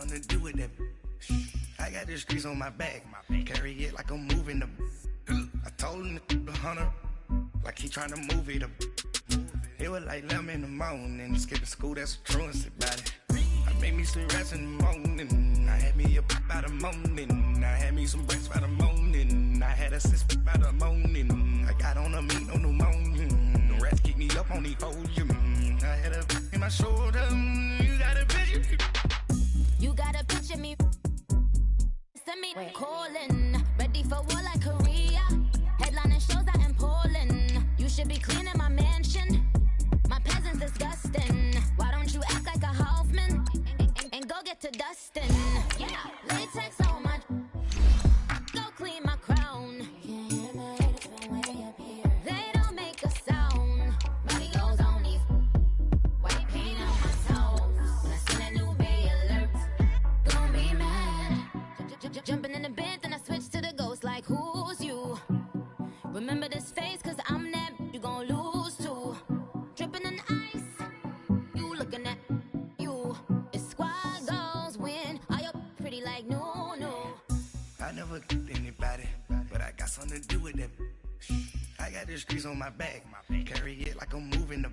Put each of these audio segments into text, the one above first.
something to do with that. I got the streets on my back. Carry it like I'm moving the. I told him the hunter, like he trying to move it up. It was like 11 in the morning, skipping school, that's a truancy about it. I made me some rest in the morning. I had me up by the morning. I had me some breaks by the morning. I had a sis by the morning. I got on a meat, no pneumonia. The rats keep me up on the podium. I had a in my shoulder. You got a picture. You got a picture me. Send me calling. Ready for war like Korea. Headlining shows out in Poland. You should be cleaning my mansion. My peasants disgusting. Why don't you act like a Hoffman and go get to dustin'? Yeah, latex on my. Go clean my crown. They don't make a sound. Money goes on these. White paint on my toes. When I see that new Bay alert, don't be mad. Jumping in the bed, then I switch to the ghost like who's you? Remember this face, cause I'm that you gon' lose too. Dripping in ice, you looking at you. It's squad goals win. Are you pretty like no? I never anybody, but I got something to do with that. I got the streets on my back. Carry it like I'm moving the.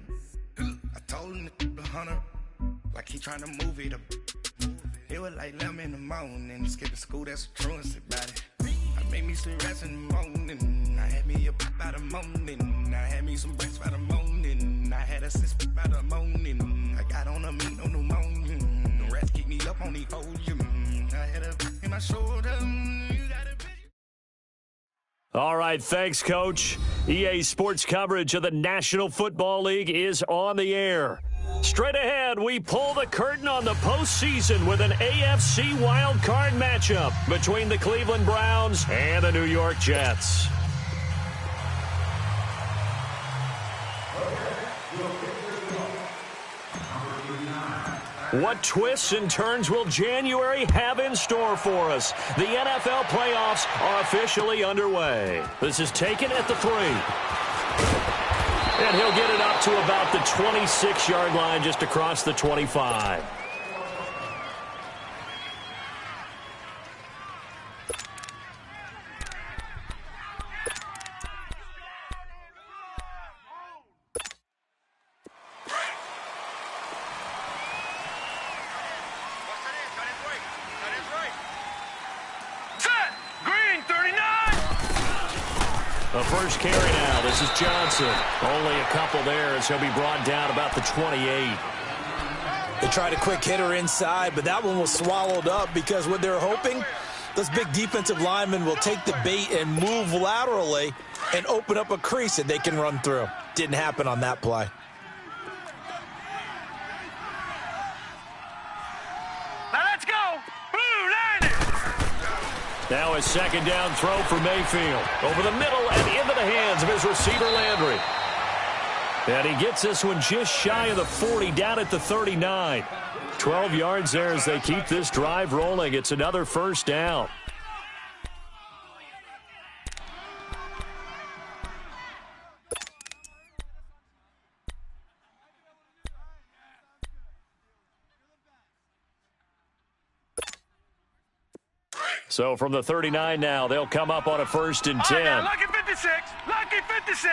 I told him the hunter, like he trying to move it up. It was like 11 in the morning, skipping school, that's a truancy about it. I made me some rest in the morning. I had me up by the morning. I had me some breaks by the morning. I had a sis by the morning. I got on a meat, no pneumonia. The rats keep me up on the podium. I had a in my shoulder. You got a picture. All right, thanks, Coach. EA Sports coverage of the National Football League is on the air. Straight ahead, we pull the curtain on the postseason with an AFC wildcard matchup between the Cleveland Browns and the New York Jets. What twists and turns will January have in store for us? The NFL playoffs are officially underway. This is taken at the 3. And he'll get it up to about the 26-yard line just across the 25. The first carry now. This is Johnson. Only a couple there as he'll be brought down about the 28. They tried a quick hitter inside, but that one was swallowed up because what they're hoping, those big defensive linemen will take the bait and move laterally and open up a crease that they can run through. Didn't happen on that play. Now let's go. Blue landed. Now a second down throw for Mayfield. Over the middle and into the hands of his receiver, Landry. And he gets this one just shy of the 40, down at the 39. 12 yards there as they keep this drive rolling. It's another first down. So from the 39 now, they'll come up on a 1st and 10. Now, lucky 56. Lucky 56.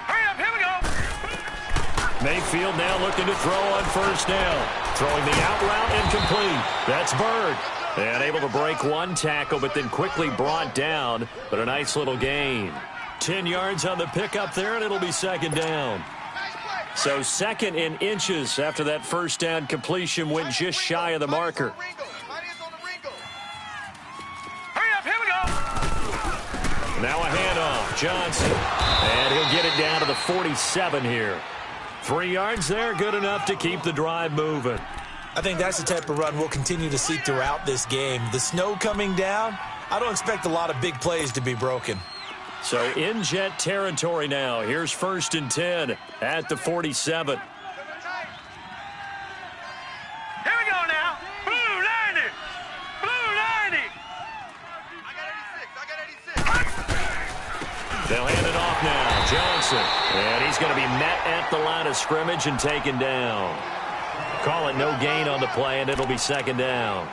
Hurry up. Here we go. Mayfield now looking to throw on 1st down. Throwing the out route incomplete. That's Bird. And able to break one tackle, but then quickly brought down. But a nice little gain. 10 yards on the pickup there, and it'll be 2nd down. So 2nd in inches after that 1st down completion went just shy of the marker. Now a handoff, Johnson, and he'll get it down to the 47 here. 3 yards there, good enough to keep the drive moving. I think that's the type of run we'll continue to see throughout this game. The snow coming down, I don't expect a lot of big plays to be broken. So in Jet territory now. Here's 1st and 10 at the 47. Here we go now. Blue landed. Blue landed. They'll hand it off now. Johnson. And he's going to be met at the line of scrimmage and taken down. Call it no gain on the play, and it'll be second down.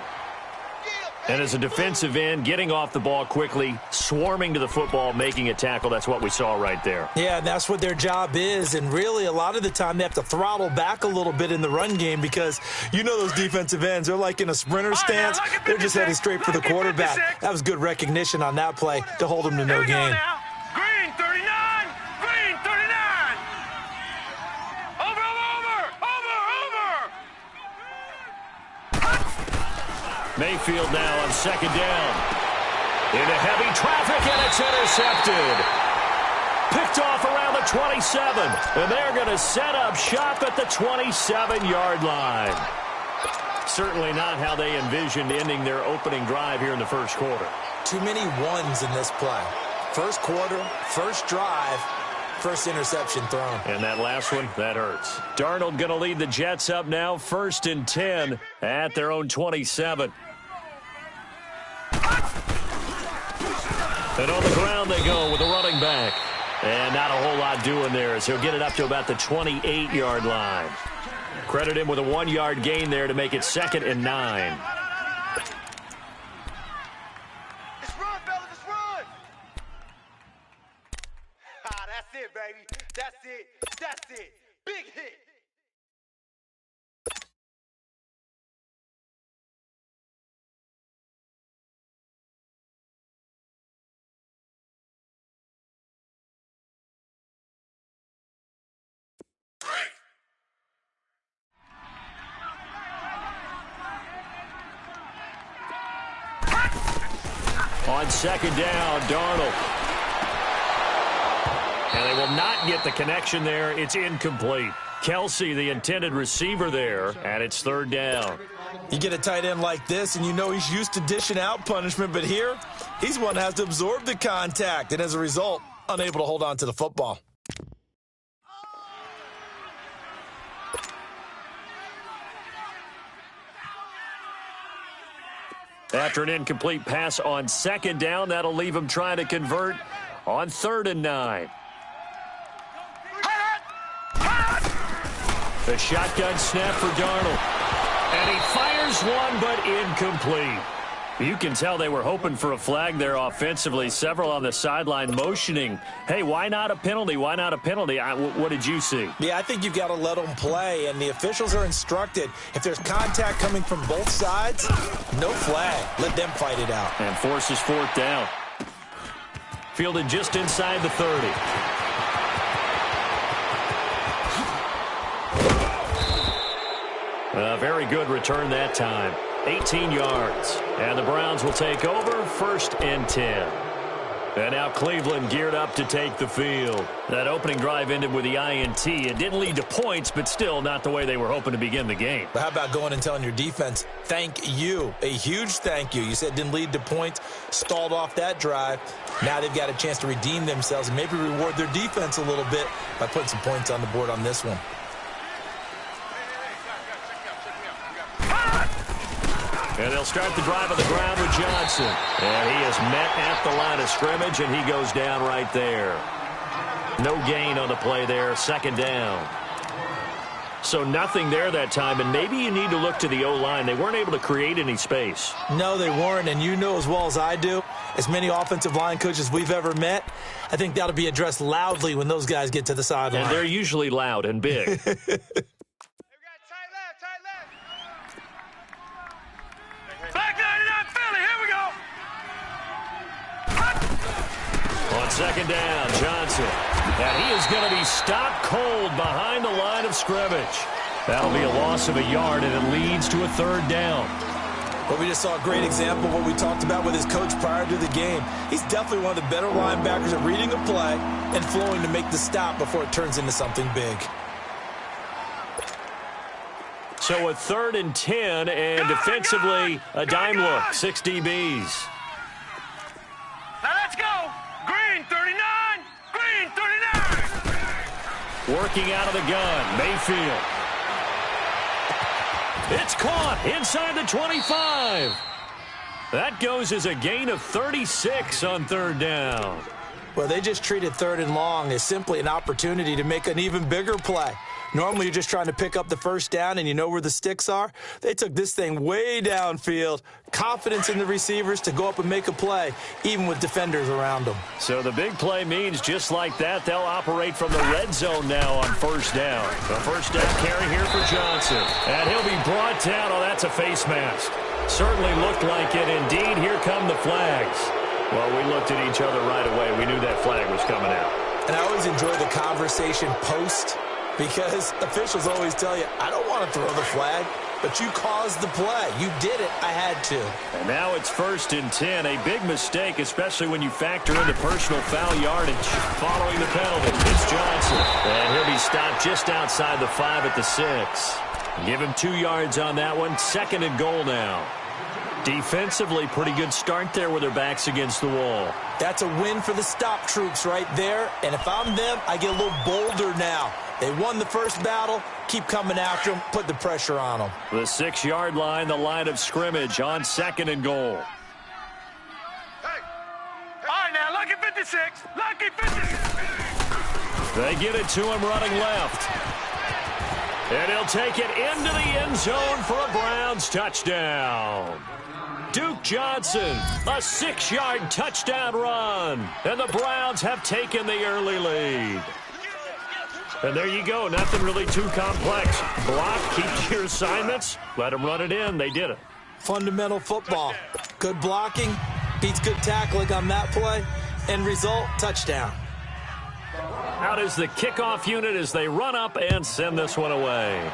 And as a defensive end, getting off the ball quickly, swarming to the football, making a tackle, that's what we saw right there. Yeah, that's what their job is. And really, a lot of the time, they have to throttle back a little bit in the run game because you know those defensive ends, they're like in a sprinter stance. They're just headed straight for the quarterback. That was good recognition on that play to hold them to no gain. Green 39! Green 39! Over! Mayfield now on second down. Into heavy traffic, and it's intercepted. Picked off around the 27, and they're going to set up shop at the 27-yard line. Certainly not how they envisioned ending their opening drive here in the first quarter. Too many ones in this play. First quarter, first drive, first interception thrown. And that last one, that hurts. Darnold going to lead the Jets up now, 1st and 10 at their own 27. And on the ground they go with a running back. And not a whole lot doing there as he'll get it up to about the 28-yard line. Credit him with a 1-yard gain there to make it 2nd and 9. Let's run, fellas, let's run! That's it, baby. That's it. That's it. Big hit. On second down, Darnold. And they will not get the connection there. It's incomplete. Kelsey, the intended receiver there, and it's 3rd down. You get a tight end like this, and you know he's used to dishing out punishment, but here, he's one that has to absorb the contact, and as a result, unable to hold on to the football. After an incomplete pass on second down, that'll leave him trying to convert on 3rd and 9. The shotgun snap for Darnold. And he fires one, but incomplete. You can tell they were hoping for a flag there offensively. Several on the sideline motioning, hey, why not a penalty? Why not a penalty? What did you see? Yeah, I think you've got to let them play, and the officials are instructed. If there's contact coming from both sides, no flag. Let them fight it out. And forces 4th down. Fielded just inside the 30. A very good return that time. 18 yards. And the Browns will take over 1st and 10. And now Cleveland geared up to take the field. That opening drive ended with the INT. It didn't lead to points, but still not the way they were hoping to begin the game. But how about going and telling your defense, thank you, a huge thank you. You said it didn't lead to points, stalled off that drive. Now they've got a chance to redeem themselves and maybe reward their defense a little bit by putting some points on the board on this one. And they'll start the drive on the ground with Johnson. And he is met at the line of scrimmage, and he goes down right there. No gain on the play there, 2nd down. So nothing there that time, and maybe you need to look to the O-line. They weren't able to create any space. No, they weren't, and you know as well as I do, as many offensive line coaches we've ever met, I think that'll be addressed loudly when those guys get to the sideline. And they're usually loud and big. Back 99 Philly, here we go. On second down, Johnson. And he is going to be stopped cold behind the line of scrimmage. That'll be a loss of a yard, and it leads to a 3rd down. But we just saw a great example of what we talked about with his coach prior to the game. He's definitely one of the better linebackers at reading a play and flowing to make the stop before it turns into something big. So a 3rd and 10, and defensively, a dime look, 6 DBs. Now let's go. Green 39. Green 39. Working out of the gun, Mayfield. It's caught inside the 25. That goes as a gain of 36 on 3rd down. Well, they just treated 3rd and long as simply an opportunity to make an even bigger play. Normally, you're just trying to pick up the first down and you know where the sticks are. They took this thing way downfield. Confidence in the receivers to go up and make a play, even with defenders around them. So the big play means just like that, they'll operate from the red zone now on first down. The first down carry here for Johnson. And he'll be brought down. Oh, that's a face mask. Certainly looked like it. Indeed, here come the flags. Well, we looked at each other right away. We knew that flag was coming out. And I always enjoy the conversation post, because officials always tell you, I don't want to throw the flag, but you caused the play. You did it. I had to. And now it's 1st and 10. A big mistake, especially when you factor in the personal foul yardage following the penalty. It's Johnson. And he'll be stopped just outside the 5 at the 6. Give him 2 yards on that one. 2nd and goal now. Defensively, pretty good start there with their backs against the wall. That's a win for the stop troops right there. And if I'm them, I get a little bolder now. They won the first battle. Keep coming after them. Put the pressure on them. The 6-yard line, the line of scrimmage on 2nd and goal. Hey. All right, now, lucky 56. Lucky 56. They get it to him running left. And he'll take it into the end zone for a Browns touchdown. Duke Johnson, a 6-yard touchdown run. And the Browns have taken the early lead. And there you go. Nothing really too complex. Block, keep your assignments, let them run it in. They did it. Fundamental football. Good blocking, beats good tackling on that play. End result, touchdown. Out is the kickoff unit as they run up and send this one away.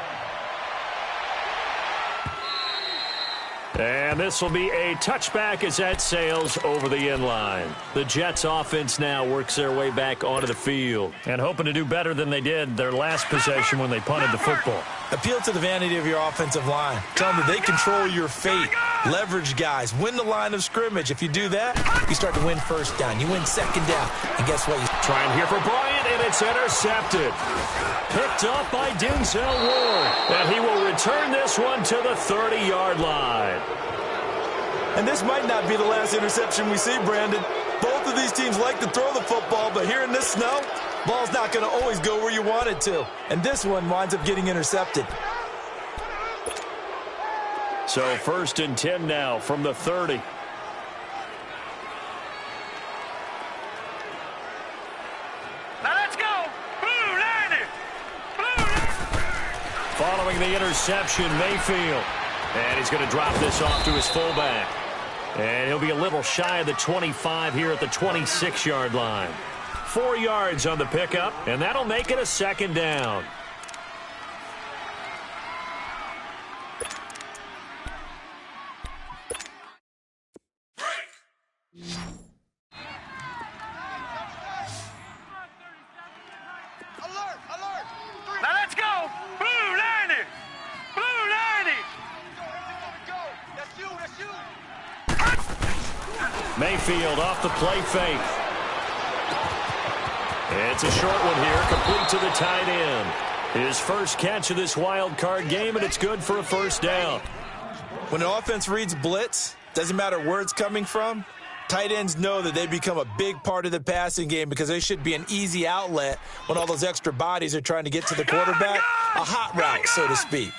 And this will be a touchback as that sails over the end line. The Jets offense now works their way back onto the field and hoping to do better than they did their last possession when they punted the football. Appeal to the vanity of your offensive line. Tell them that they control your fate. Leverage guys. Win the line of scrimmage. If you do that, you start to win first down. You win second down. And guess what? Trying here for Bryant, and it's intercepted. Picked up by Denzel Ward. And he will return this one to the 30-yard line. And this might not be the last interception we see, Brandon. Both of these teams like to throw the football, but here in this snow, ball's not going to always go where you want it to. And this one winds up getting intercepted. So 1st and 10 now from the 30. Now let's go. Blue line it. Blue line. Following the interception, Mayfield. And he's going to drop this off to his fullback. And he'll be a little shy of the 25 here at the 26-yard line. 4 yards on the pickup, and that'll make it a 2nd down. Alert, alert. Now let's go. Blue line it. Blue line it. Go. That's you, that's you. Mayfield off the play fake. It's a short one here, complete to the tight end. His first catch of this wild card game, and it's good for a 1st down. When the offense reads blitz, doesn't matter where it's coming from, tight ends know that they become a big part of the passing game because they should be an easy outlet when all those extra bodies are trying to get to the quarterback. A hot route, so to speak.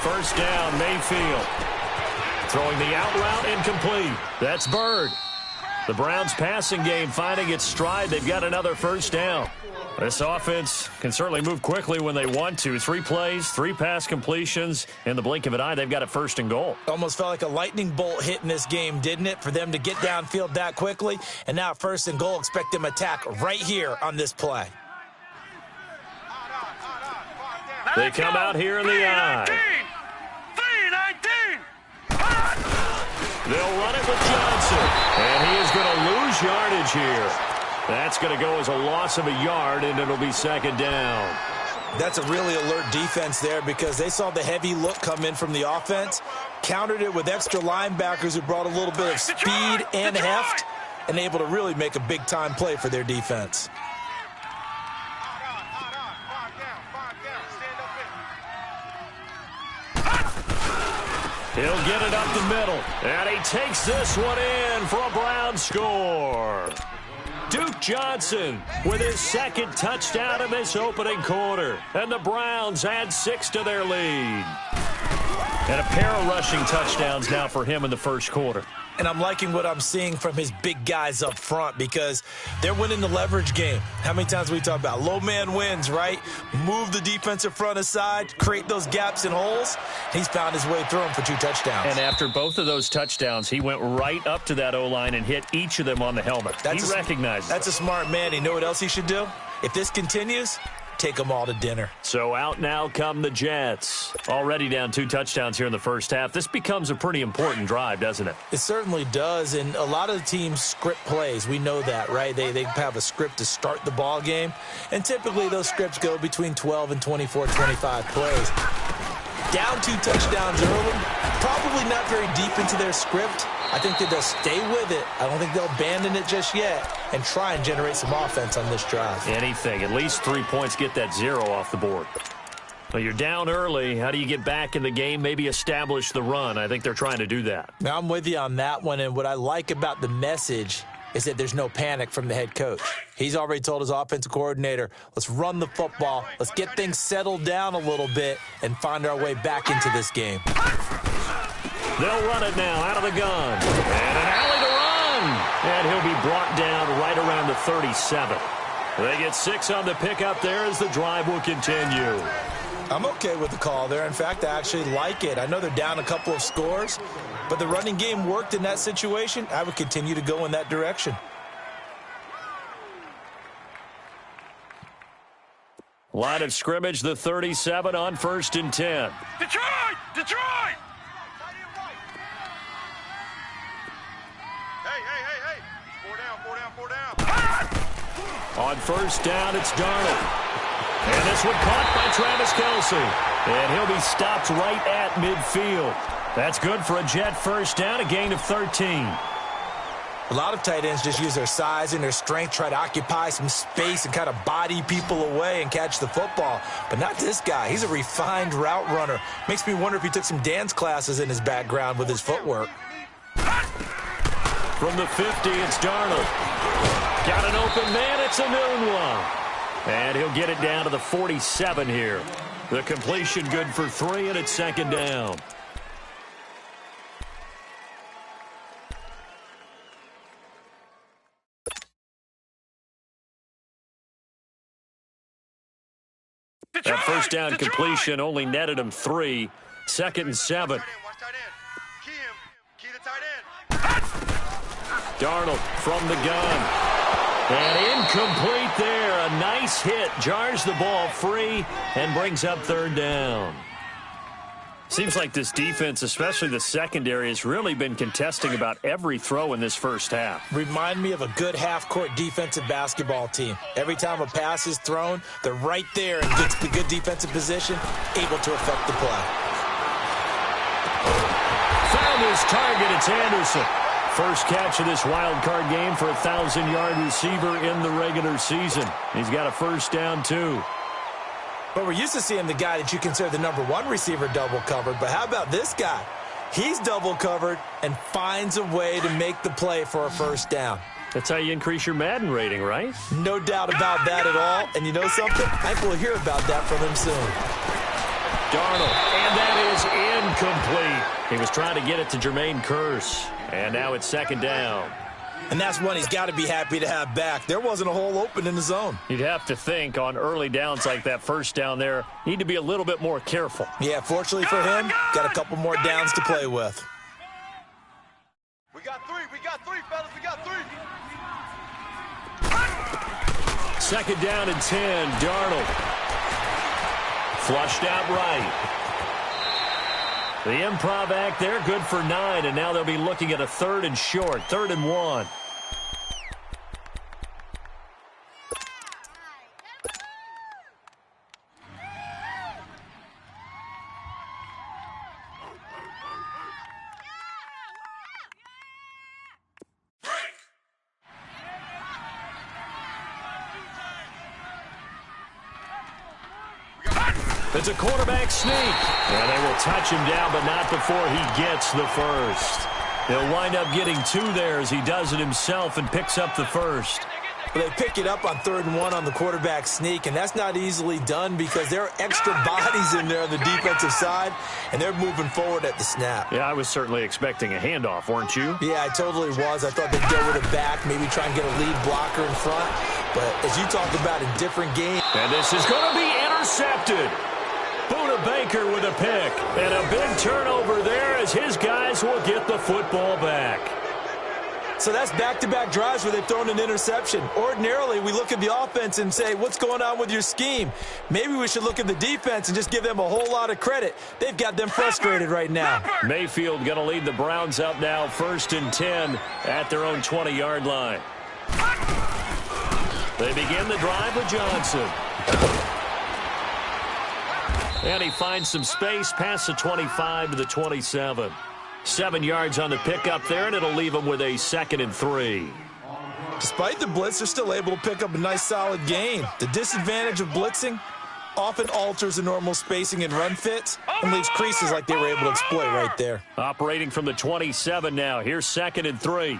First down, Mayfield. Throwing the out route, incomplete. That's Bird. The Browns' passing game finding its stride. They've got another 1st down. This offense can certainly move quickly when they want to. 3 plays, 3 pass completions. In the blink of an eye, they've got it 1st and goal. Almost felt like a lightning bolt hit in this game, didn't it, for them to get downfield that quickly? And now 1st and goal, expect them to attack right here on this play. They come out here in the eye. 3-19. They'll run it with Johnson. And he is going to lose yardage here. That's going to go as a loss of a yard, and it'll be 2nd down. That's a really alert defense there because they saw the heavy look come in from the offense, countered it with extra linebackers who brought a little bit of speed and heft, and able to really make a big-time play for their defense. He'll get it up the middle. And he takes this one in for a Brown score. Duke Johnson with his second touchdown in this opening quarter. And the Browns add 6 to their lead. And a pair of rushing touchdowns now for him in the first quarter. And I'm liking what I'm seeing from his big guys up front because they're winning the leverage game. How many times we talk about low man wins, right? Move the defensive front aside, create those gaps and holes. He's found his way through them for 2 touchdowns. And after both of those touchdowns, he went right up to that O-line and hit each of them on the helmet. He recognizes That's a smart man. You know what else he should do? If this continues, take them all to dinner. So out now come the Jets. Already down 2 touchdowns here in the first half. This becomes a pretty important drive, doesn't it? It certainly does, and a lot of the teams script plays. We know that, right? They have a script to start the ball game, and typically those scripts go between 12 and 24, 25 plays. Down 2 touchdowns early, probably not very deep into their script. I think that they'll stay with it. I don't think they'll abandon it just yet and try and generate some offense on this drive. Anything. At least 3 points, get that 0 off the board. Well, you're down early. How do you get back in the game? Maybe establish the run. I think they're trying to do that. Now, I'm with you on that one, and what I like about the message is that there's no panic from the head coach. He's already told his offensive coordinator, let's run the football, let's get things settled down a little bit and find our way back into this game. They'll run it now out of the gun. And an alley to run. And he'll be brought down right around the 37. They get 6 on the pickup there as the drive will continue. I'm okay with the call there. In fact, I actually like it. I know they're down a couple of scores, but the running game worked in that situation. I would continue to go in that direction. Line of scrimmage, the 37 on 1st and 10. Detroit! Detroit! Hey. 4 down. On 1st down, it's Darnold. And this one caught by Travis Kelce. And he'll be stopped right at midfield. That's good for a Jet first down, a gain of 13. A lot of tight ends just use their size and their strength, try to occupy some space and kind of body people away and catch the football. But not this guy. He's a refined route runner. Makes me wonder if he took some dance classes in his background with his footwork. From the 50, it's Darnold. Got an open man, it's a noon one. And he'll get it down to the 47 here. The completion good for 3, and it's 2nd down. That first down completion only netted him 3. 2nd and 7. Darnold from the gun. And incomplete there. A nice hit. Jars the ball free and brings up 3rd down. Seems like this defense, especially the secondary, has really been contesting about every throw in this first half. Remind me of a good half-court defensive basketball team. Every time a pass is thrown, they're right there and gets the good defensive position, able to affect the play. Found his target. It's Anderson. First catch of this wild card game for a 1,000-yard receiver in the regular season. He's got a first down, too. But we're used to seeing the guy that you consider the #1 receiver double covered. But how about this guy? He's double covered and finds a way to make the play for a first down. That's how you increase your Madden rating, right? No doubt about that at all. And you know something? I think we'll hear about that from him soon. Darnold, and that is incomplete. He was trying to get it to Jermaine Kearse. And now it's 2nd down. And that's one he's got to be happy to have back. There wasn't a hole open in the zone. You'd have to think on early downs like that first down there, need to be a little bit more careful. Yeah, fortunately for him, got a couple more downs to play with. We got three, fellas, we got 3. 2nd down and 10, Darnold. Flushed out right. The improv act there, good for 9, and now they'll be looking at a 3rd and short, 3rd and 1. It's a quarterback sneak. And they will touch him down, but not before he gets the first. He'll wind up getting 2 there as he does it himself and picks up the first. They pick it up on 3rd and 1 on the quarterback sneak, and that's not easily done because there are extra bodies in there on the defensive side, and they're moving forward at the snap. Yeah, I was certainly expecting a handoff, weren't you? Yeah, I totally was. I thought they'd go with it back, maybe try and get a lead blocker in front. But as you talked about in different games. And this is going to be intercepted. Buda Baker with a pick. And a big turnover there as his guys will get the football back. So that's back-to-back drives where they've thrown an interception. Ordinarily, we look at the offense and say, what's going on with your scheme? Maybe we should look at the defense and just give them a whole lot of credit. They've got them frustrated right now. Mayfield going to lead the Browns up now, 1st and 10 at their own 20-yard line. They begin the drive with Johnson. And he finds some space past the 25 to the 27. 7 yards on the pickup there, and it'll leave him with a 2nd and 3. Despite the blitz, they're still able to pick up a nice, solid gain. The disadvantage of blitzing often alters the normal spacing and run fits and leaves creases like they were able to exploit right there. Operating from the 27 now. Here's 2nd and 3. Here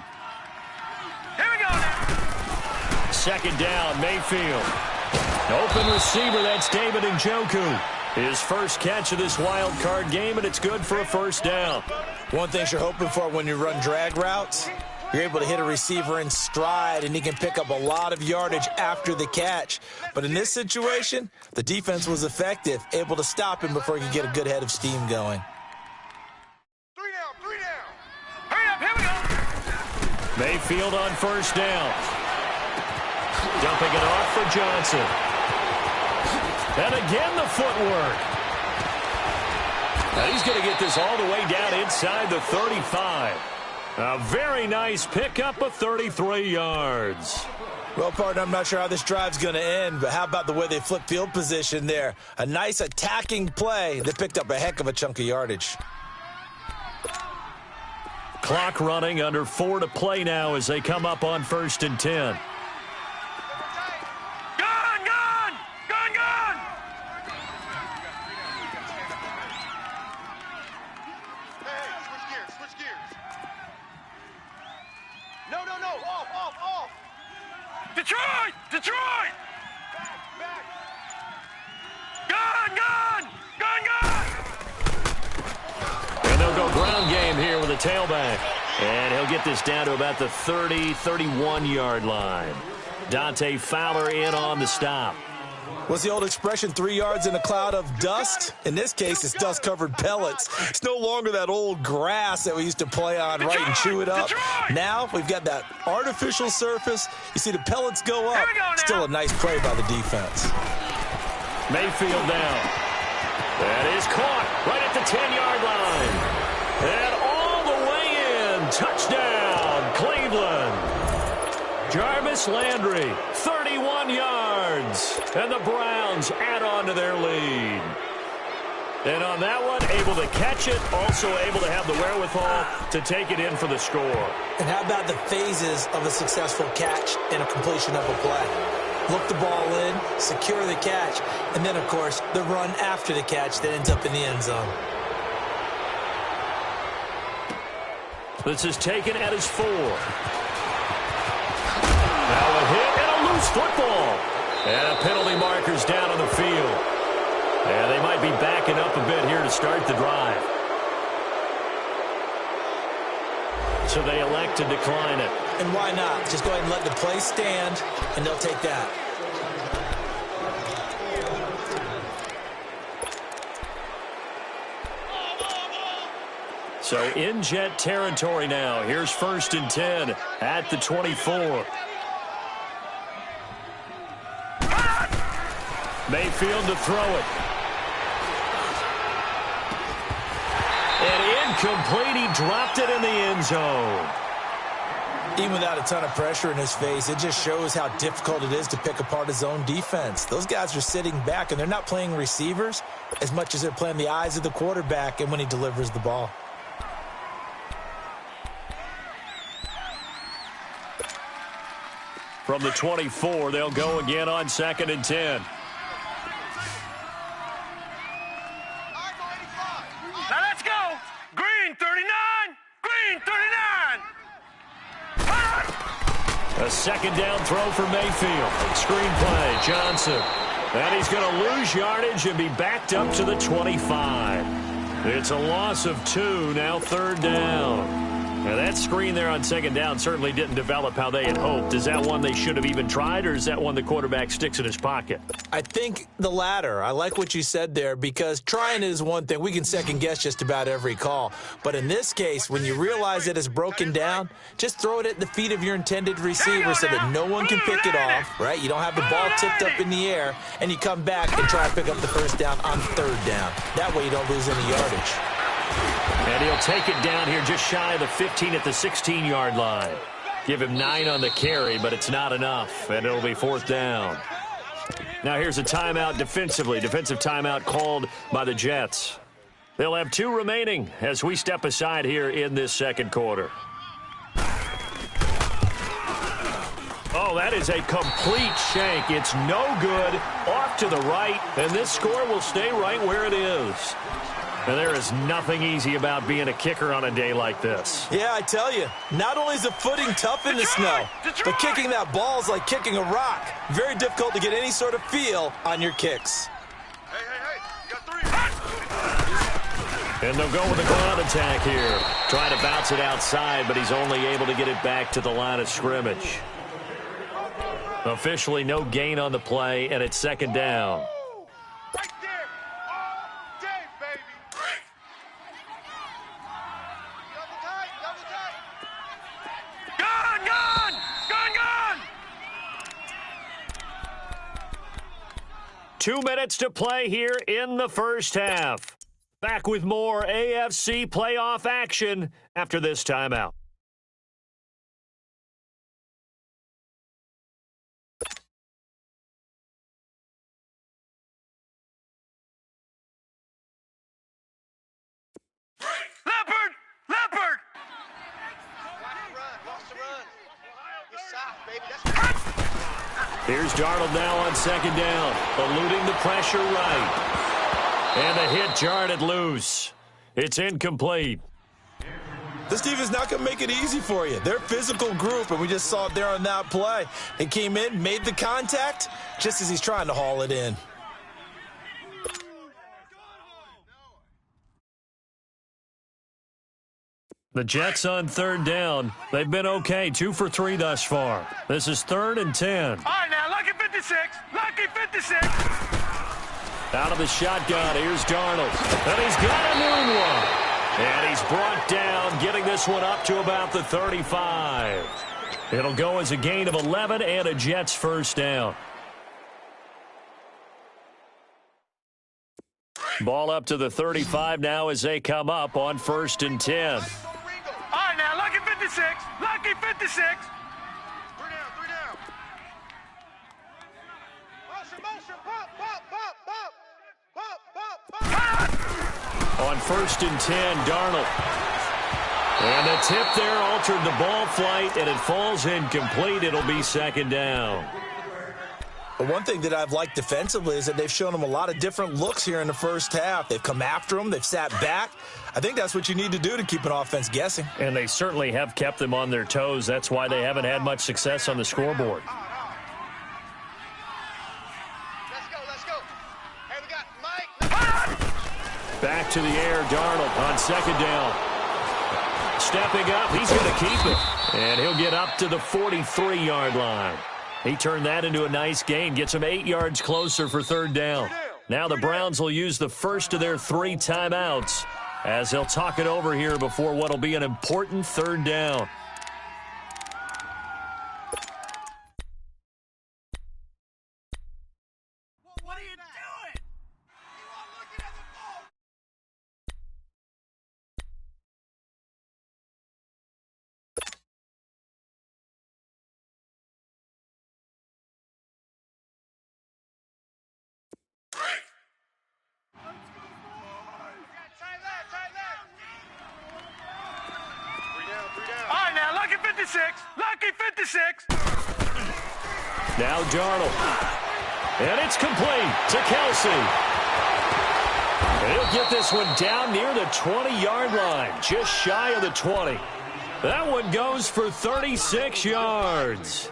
we go now. 2nd down, Mayfield. Open receiver, that's David Njoku. His first catch of this wild card game, and it's good for a 1st down. One thing you're hoping for when you run drag routes, you're able to hit a receiver in stride, and he can pick up a lot of yardage after the catch. But in this situation, the defense was effective, able to stop him before he could get a good head of steam going. 3 down. Hurry up, here we go. Mayfield on 1st down. Dumping it off for Johnson. And again the footwork. Now he's going to get this all the way down inside the 35. A very nice pickup of 33 yards. Well, partner, I'm not sure how this drive's going to end, but how about the way they flip field position there? A nice attacking play that picked up a heck of a chunk of yardage. Clock running, under 4 to play now as they come up on 1st and 10. Detroit! Back. Gun! And they'll go ground game here with a tailback. And he'll get this down to about the 30, 31-yard line. Dante Fowler in on the stop. What's the old expression, 3 yards in a cloud of dust? In this case, it's dust-covered pellets. It's no longer that old grass that we used to play on, right, and chew it up. Now we've got that artificial surface. You see the pellets go up. Still a nice play by the defense. Mayfield down. That is caught right at the 10-yard line. And all the way in. Touchdown, Cleveland. Jarvis Landry, 31 yards. And the Browns add on to their lead. And on that one, able to catch it, also able to have the wherewithal to take it in for the score. And how about the phases of a successful catch and a completion of a play? Look the ball in, secure the catch, and then, of course, the run after the catch that ends up in the end zone. This is taken at his 4. Now a hit and a loose football. And penalty markers down on the field. And they might be backing up a bit here to start the drive. So they elect to decline it. And why not? Just go ahead and let the play stand, and they'll take that. So in Jet territory now. Here's 1st and 10 at the 24. Mayfield to throw it. And incomplete. He dropped it in the end zone. Even without a ton of pressure in his face, it just shows how difficult it is to pick apart his own defense. Those guys are sitting back, and they're not playing receivers as much as they're playing the eyes of the quarterback and when he delivers the ball. From the 24, they'll go again on 2nd and 10. A second down throw for Mayfield. Screenplay, Johnson. And he's going to lose yardage and be backed up to the 25. It's a loss of 2, now third down. Now, that screen there on second down certainly didn't develop how they had hoped. Is that one they should have even tried, or is that one the quarterback sticks in his pocket? I think the latter. I like what you said there, because trying is one thing. We can second-guess just about every call. But in this case, when you realize it is broken down, just throw it at the feet of your intended receiver so that no one can pick it off, right? You don't have the ball tipped up in the air, and you come back and try to pick up the first down on third down. That way you don't lose any yardage. And he'll take it down here just shy of the 15 at the 16-yard line. Give him 9 on the carry, but it's not enough, and it'll be fourth down. Now here's a timeout defensively. Defensive timeout called by the Jets. They'll have 2 remaining as we step aside here in this second quarter. Oh, that is a complete shank. It's no good. Off to the right, and this score will stay right where it is. And there is nothing easy about being a kicker on a day like this. Yeah, I tell you, not only is the footing tough in the snow, but kicking that ball is like kicking a rock. Very difficult to get any sort of feel on your kicks. Hey, you got 3. And they'll go with a ground attack here. Trying to bounce it outside, but he's only able to get it back to the line of scrimmage. Officially no gain on the play, and it's second down. Gone! 2 minutes to play here in the first half. Back with more AFC playoff action after this timeout. Leopard! Here's Darnold now on second down, eluding the pressure right. And the hit jarred it loose. It's incomplete. This defense not going to make it easy for you. They're a physical group, and we just saw it there on that play. They came in, made the contact, just as he's trying to haul it in. The Jets on third down. They've been okay, 2 for 3 thus far. This is 3rd and 10. All right, now, lucky 56. Lucky 56. Out of the shotgun, here's Darnold. And he's got a new one. And he's brought down, getting this one up to about the 35. It'll go as a gain of 11 and a Jets first down. Ball up to the 35 now as they come up on 1st and 10. All right, now, lucky 56. Lucky 56. 3 down. Motion. Pop. On 1st and 10, Darnold. And the tip there altered the ball flight, and it falls incomplete. It'll be second down. But one thing that I've liked defensively is that they've shown them a lot of different looks here in the first half. They've come after them. They've sat back. I think that's what you need to do to keep an offense guessing. And they certainly have kept them on their toes. That's why they haven't had much success on the scoreboard. Let's go. Hey, we got Mike. Back to the air, Darnold on second down. Stepping up, he's going to keep it. And he'll get up to the 43-yard line. He turned that into a nice gain, gets him 8 yards closer for third down. Now the Browns will use the first of their 3 timeouts as they'll talk it over here before what will be an important third down. What are you doing? You are looking at the ball. All right, now, lucky 56. Lucky 56. Now Darnold. And it's complete to Kelsey. And he'll get this one down near the 20-yard line, just shy of the 20. That one goes for 36 yards.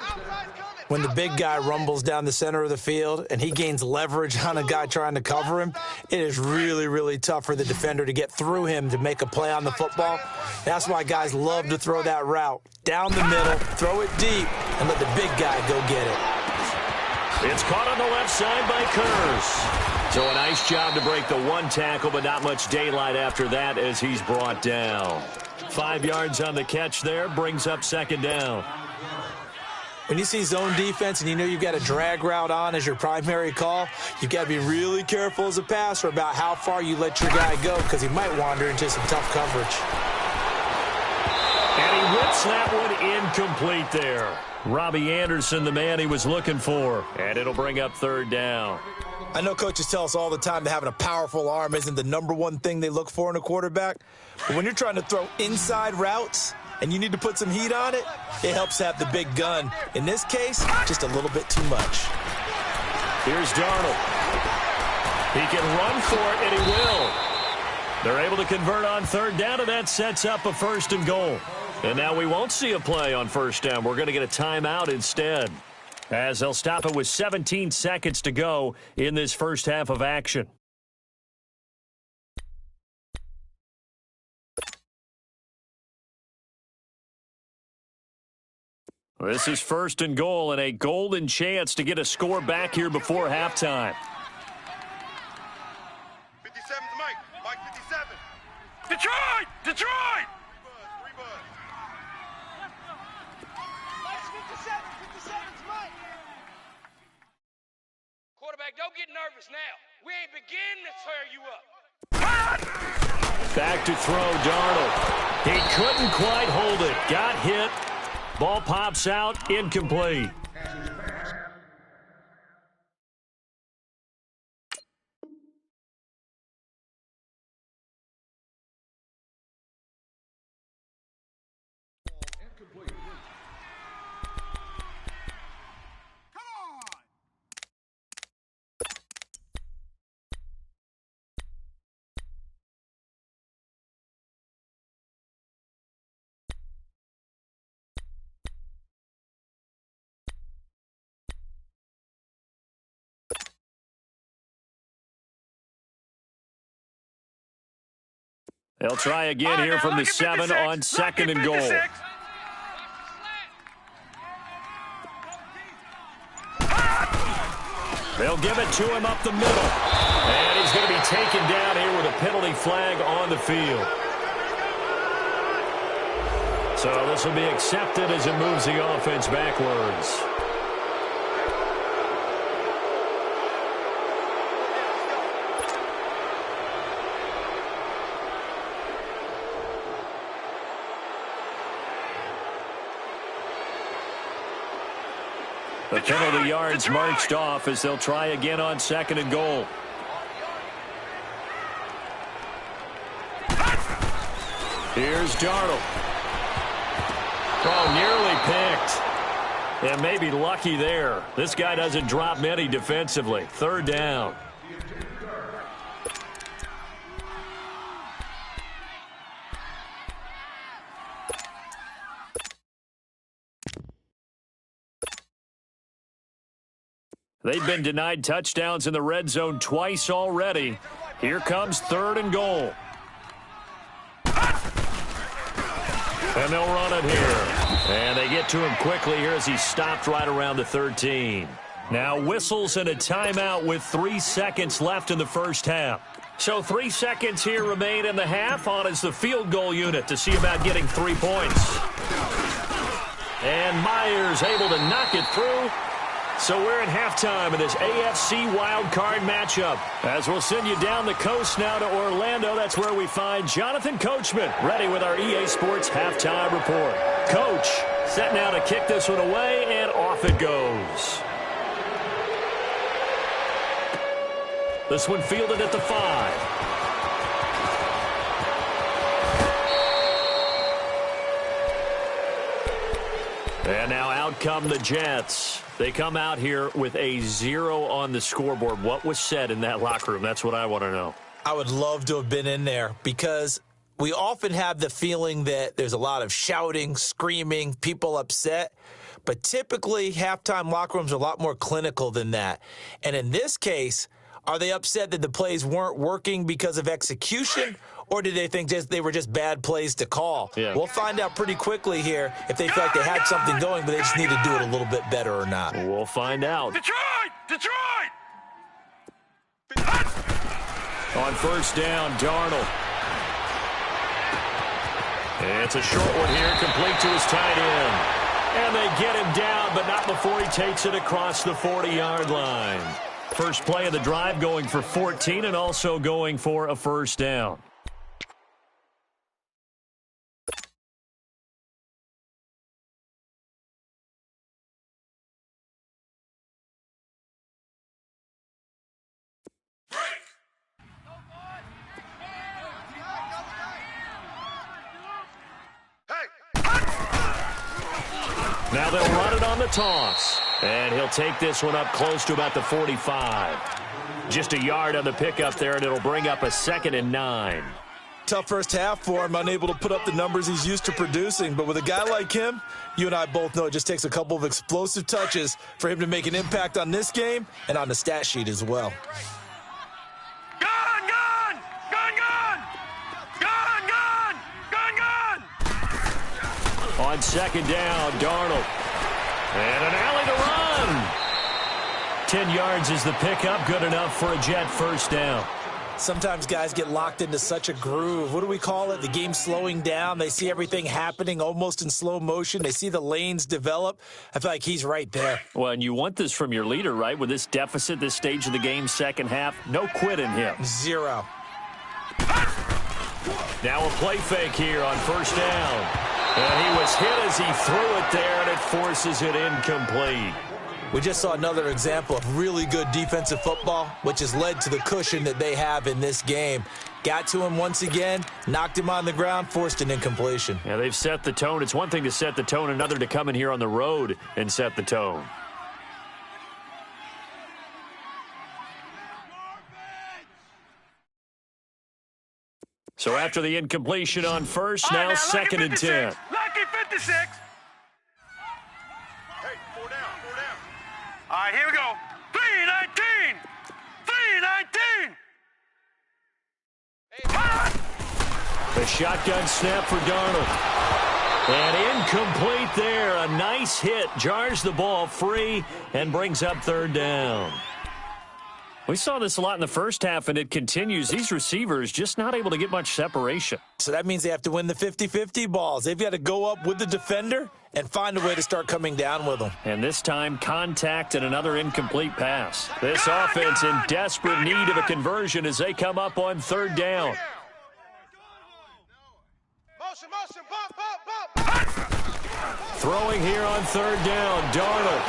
When the big guy rumbles down the center of the field and he gains leverage on a guy trying to cover him, it is really, really tough for the defender to get through him to make a play on the football. That's why guys love to throw that route down the middle, throw it deep, and let the big guy go get it. It's caught on the left side by Kurz. So a nice job to break the one tackle, but not much daylight after that as he's brought down. 5 yards on the catch there, brings up second down. When you see zone defense and you know you've got a drag route on as your primary call, you've got to be really careful as a passer about how far you let your guy go because he might wander into some tough coverage. And he whips that one incomplete there. Robbie Anderson, the man he was looking for. And it'll bring up third down. I know coaches tell us all the time that having a powerful arm isn't the number one thing they look for in a quarterback. But when you're trying to throw inside routes and you need to put some heat on it, it helps have the big gun. In this case, just a little bit too much. Here's Darnold. He can run for it, and he will. They're able to convert on third down, and that sets up a 1st and goal. And now we won't see a play on first down. We're going to get a timeout instead, as they'll stop it with 17 seconds to go in this first half of action. This is 1st and goal and a golden chance to get a score back here before halftime. 57's Mike. Mike 57. Detroit! Detroit! Three buzz. Mike's 57. 57's Mike. Quarterback, don't get nervous now. We ain't beginning to tear you up. Back to throw, Darnold. He couldn't quite hold it. Got hit. Ball pops out, incomplete. They'll try again here from the 7 on 2nd and goal. They'll give it to him up the middle. And he's going to be taken down here with a penalty flag on the field. So this will be accepted as it moves the offense backwards. The penalty yards marched off as they'll try again on 2nd and goal. Here's Darnold. Oh, nearly picked. And maybe lucky there. This guy doesn't drop many defensively. 3rd down. They've been denied touchdowns in the red zone twice already. Here comes 3rd and goal. And they'll run it here. And they get to him quickly here as he's stopped right around the 13. Now whistles and a timeout with 3 seconds left in the first half. So 3 seconds here remain in the half on as the field goal unit to see about getting 3 points. And Myers able to knock it through. So we're at halftime in this AFC wildcard matchup. As we'll send you down the coast now to Orlando, that's where we find Jonathan Coachman, ready with our EA Sports halftime report. Coach, set now to kick this one away, and off it goes. This one fielded at the 5. And now out come the Jets. They come out here with a 0 on the scoreboard. What was said in that locker room? That's what I want to know. I would love to have been in there because we often have the feeling that there's a lot of shouting, screaming, people upset. But typically, halftime locker rooms are a lot more clinical than that. And in this case, are they upset that the plays weren't working because of execution, or did they think they were just bad plays to call? Yeah. We'll find out pretty quickly here if they feel like they had something going, but they just need to do it a little bit better or not. We'll find out. Detroit! On first down, Darnold. It's a short one here, complete to his tight end. And they get him down, but not before he takes it across the 40-yard line. First play of the drive going for 14 and also going for a first down. Now they'll run it on the toss. And he'll take this one up close to about the 45. Just a yard on the pickup there, and it'll bring up a 2nd and 9. Tough first half for him, unable to put up the numbers he's used to producing. But with a guy like him, you and I both know it just takes a couple of explosive touches for him to make an impact on this game and on the stat sheet as well. On second down, Darnold. And an alley to run. 10 yards is the pickup, good enough for a Jet first down. Sometimes guys get locked into such a groove. What do we call it? The game slowing down. They see everything happening almost in slow motion. They see the lanes develop. I feel like he's right there. Well, and you want this from your leader, right? With this deficit, this stage of the game, second half, no quit in him. 0. Now a play fake here on first down. And he was hit as he threw it there, and it forces it incomplete. We just saw another example of really good defensive football, which has led to the cushion that they have in this game. Got to him once again, knocked him on the ground, forced an incompletion. Yeah, they've set the tone. It's one thing to set the tone, another to come in here on the road and set the tone. So after the incompletion on first, now 2nd and 10. Lucky 56. Hey, 4 down. All right, here we go. 319. 319. The shotgun snap for Darnold. And incomplete there. A nice hit. Jars the ball free and brings up 3rd down. We saw this a lot in the first half, and it continues. These receivers just not able to get much separation. So that means they have to win the 50-50 balls. They've got to go up with the defender and find a way to start coming down with them. And this time, contact and another incomplete pass. This offense in desperate need of a conversion as they come up on 3rd down. Motion, bump. Throwing here on 3rd down, Darnold.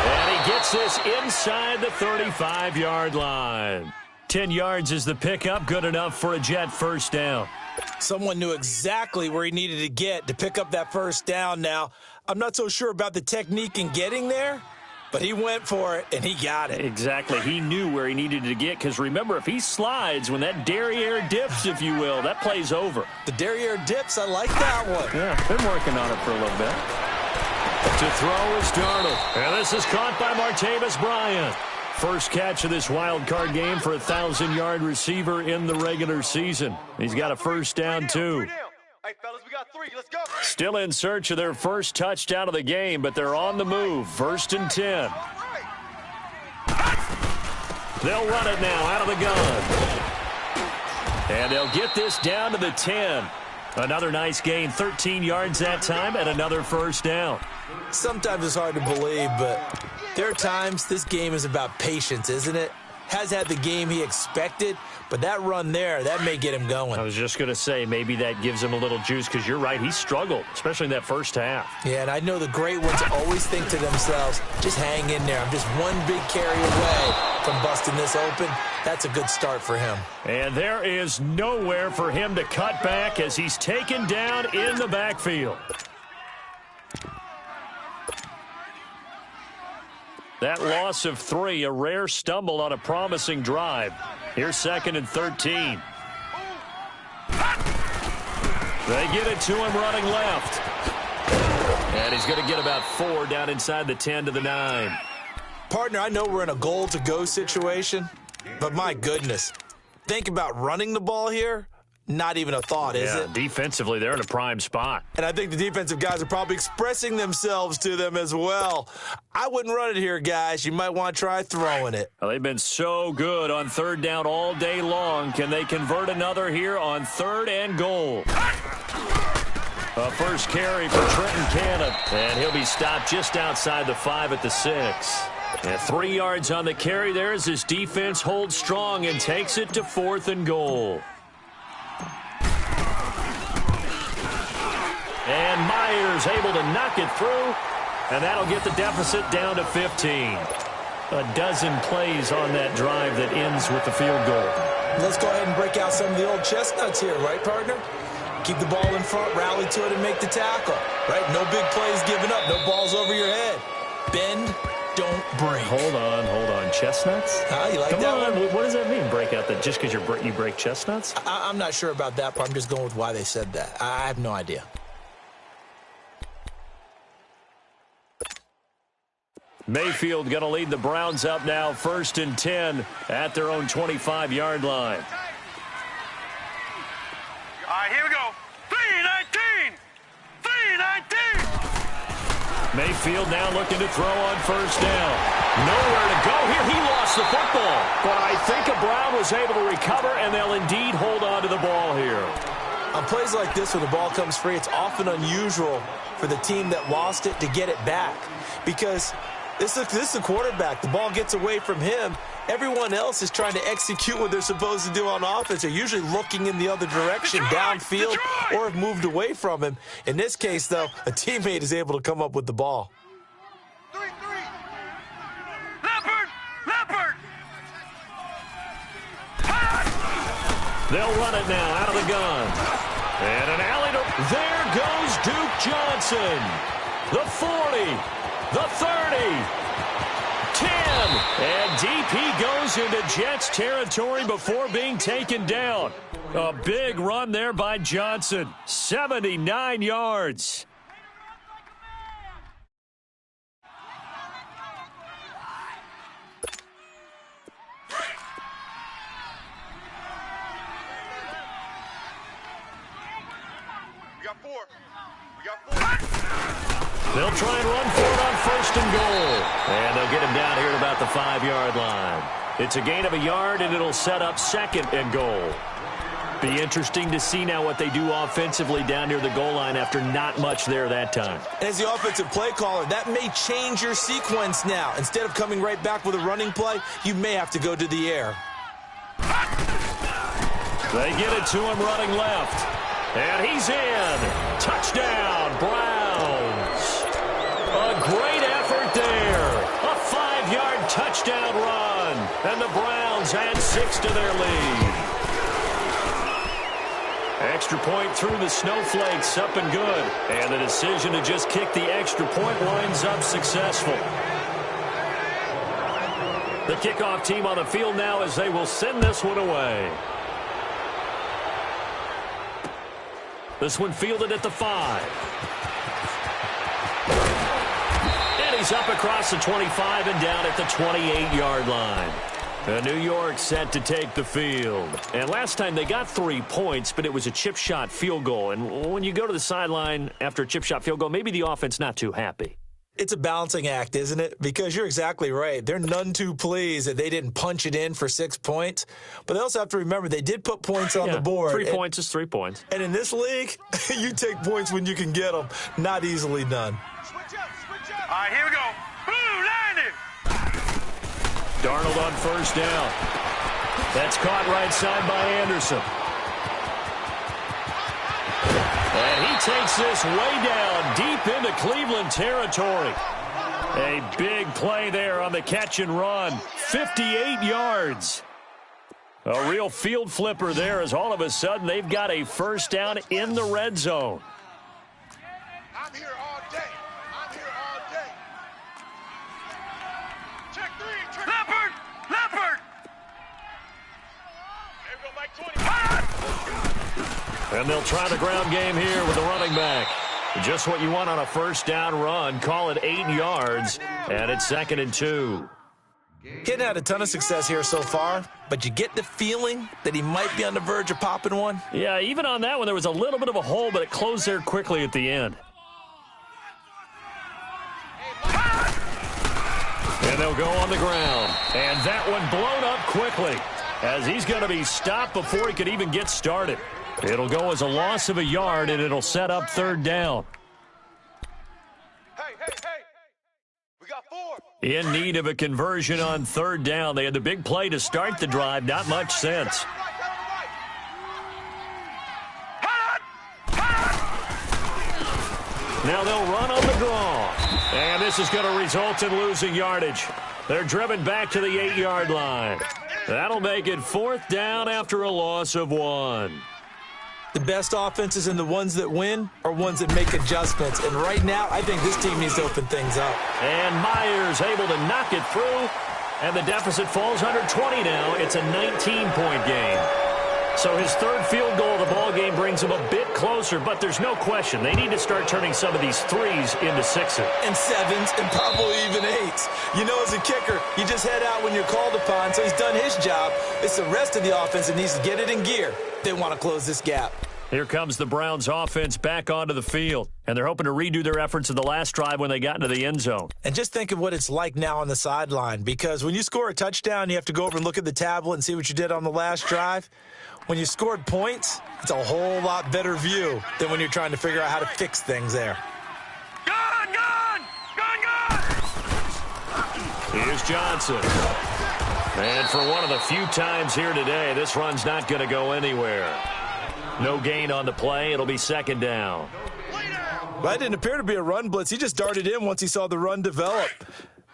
And he gets this inside the 35-yard line. 10 yards is the pickup, good enough for a Jet first down. Someone knew exactly where he needed to get to pick up that first down now. I'm not so sure about the technique in getting there, but he went for it, and he got it. Exactly. He knew where he needed to get, because remember, if he slides, when that derriere dips, if you will, that play's over. The derriere dips, I like that one. Yeah, been working on it for a little bit. To throw is Darnold. And this is caught by Martavis Bryant. First catch of this wild card game for a 1,000-yard receiver in the regular season. He's got a first down, too. Hey, fellas, we got 3. Let's go. Still in search of their first touchdown of the game, but they're on the move. 1st and 10. They'll run it now out of the gun. And they'll get this down to the 10. Another nice gain, 13 yards that time, and another first down. Sometimes it's hard to believe, but there are times this game is about patience, isn't it? Has had the game he expected, but that run there, that may get him going. I was just going to say, maybe that gives him a little juice, because you're right, he struggled, especially in that first half. Yeah, and I know the great ones always think to themselves, just hang in there. I'm just one big carry away from busting this open. That's a good start for him. And there is nowhere for him to cut back as he's taken down in the backfield. That loss of 3, a rare stumble on a promising drive. Here's 2nd and 13. They get it to him running left. And he's going to get about 4 down inside the 10 to the 9. Partner, I know we're in a goal-to-go situation, but my goodness, think about running the ball here. Not even a thought, is it? Defensively, they're in a prime spot. And I think the defensive guys are probably expressing themselves to them as well. I wouldn't run it here, guys. You might want to try throwing it. Well, they've been so good on third down all day long. Can they convert another here on 3rd and goal? A first carry for Trenton Cannon, and he'll be stopped just outside the 5 at the 6. And 3 yards on the carry there as his defense holds strong and takes it to 4th and goal. And Myers able to knock it through, and that'll get the deficit down to 15. A dozen plays on that drive that ends with the field goal. Let's go ahead and break out some of the old chestnuts here, right, partner? Keep the ball in front, rally to it, and make the tackle, right? No big plays given up, no balls over your head. Bend, don't break. Hold on. Chestnuts? You like Come that on. one? What does that mean, break out? That just because you break chestnuts? I'm not sure about that part. I'm just going with why they said that. I have no idea. Mayfield going to lead the Browns up now, 1st and 10 at their own 25-yard line. All right, here we go. 3-19. 3-19. Mayfield now looking to throw on 1st down. Nowhere to go here. He lost the football. But I think a Brown was able to recover, and they'll indeed hold on to the ball here. On plays like this where the ball comes free, it's often unusual for the team that lost it to get it back. Because this is the quarterback. The ball gets away from him. Everyone else is trying to execute what they're supposed to do on offense. They're usually looking in the other direction, downfield, or have moved away from him. In this case, though, a teammate is able to come up with the ball. 3-3. Leopard. They'll run it now out of the gun. And an alley to... There goes Duke Johnson. The 40. The 30. 10. And deep he goes into Jets territory before being taken down. A big run there by Johnson. 79 yards. We got 4. They'll try and run for it on 1st and goal. And they'll get him down here at about the 5-yard line. It's a gain of a yard, and it'll set up 2nd and goal. Be interesting to see now what they do offensively down near the goal line after not much there that time. As the offensive play caller, that may change your sequence now. Instead of coming right back with a running play, you may have to go to the air. They get it to him running left. And he's in. Touchdown, Browns. A great effort there. A 5-yard touchdown run. And the Browns add 6 to their lead. Extra point through the snowflakes, up and good. And the decision to just kick the extra point winds up successful. The kickoff team on the field now as they will send this one away. This one fielded at the 5. And he's up across the 25 and down at the 28-yard line. New York set to take the field. And last time they got 3 points, but it was a chip shot field goal. And when you go to the sideline after a chip shot field goal, maybe the offense not too happy. It's a balancing act, isn't it? Because you're exactly right. They're none too pleased that they didn't punch it in for 6 points. But they also have to remember they did put points on the board. 3 points is 3 points. And in this league, you take points when you can get them. Not easily done. Switch up. All right, here we go. Blue, landing. Darnold on 1st down. That's caught right side by Anderson. And he takes this way down deep into Cleveland territory. A big play there on the catch and run. 58 yards. A real field flipper there as all of a sudden they've got a 1st down in the red zone. I'm here all day. Check 3. Leopard. There we go, Mike 20. And they'll try the ground game here with the running back. Just what you want on a first down run. Call it 8 yards, and it's 2nd and 2. He hadn't had a ton of success here so far, but you get the feeling that he might be on the verge of popping one. Yeah, even on that one, there was a little bit of a hole, but it closed there quickly at the end. And they'll go on the ground. And that one blown up quickly, as he's going to be stopped before he could even get started. It'll go as a loss of a yard, and it'll set up 3rd down. We got 4. In need of a conversion on 3rd down. They had the big play to start the drive. Not much sense. Now they'll run on the draw. And this is going to result in losing yardage. They're driven back to the 8-yard line. That'll make it 4th down after a loss of 1. The best offenses and the ones that win are ones that make adjustments. And right now, I think this team needs to open things up. And Myers able to knock it through. And the deficit falls under 20 now. It's a 19-point game. So his 3rd field goal of the ball game brings him a bit closer, but there's no question they need to start turning some of these 3s into 6s. And 7s and probably even 8s. You know, as a kicker, you just head out when you're called upon, so he's done his job. It's the rest of the offense that needs to get it in gear. They want to close this gap. Here comes the Browns offense back onto the field, and they're hoping to redo their efforts in the last drive when they got into the end zone. And just think of what it's like now on the sideline, because when you score a touchdown, you have to go over and look at the tablet and see what you did on the last drive. When you scored points, it's a whole lot better view than when you're trying to figure out how to fix things there. Gone! Here's Johnson. And for one of the few times here today, this run's not going to go anywhere. No gain on the play. It'll be 2nd down. Well, that didn't appear to be a run blitz. He just darted in once he saw the run develop.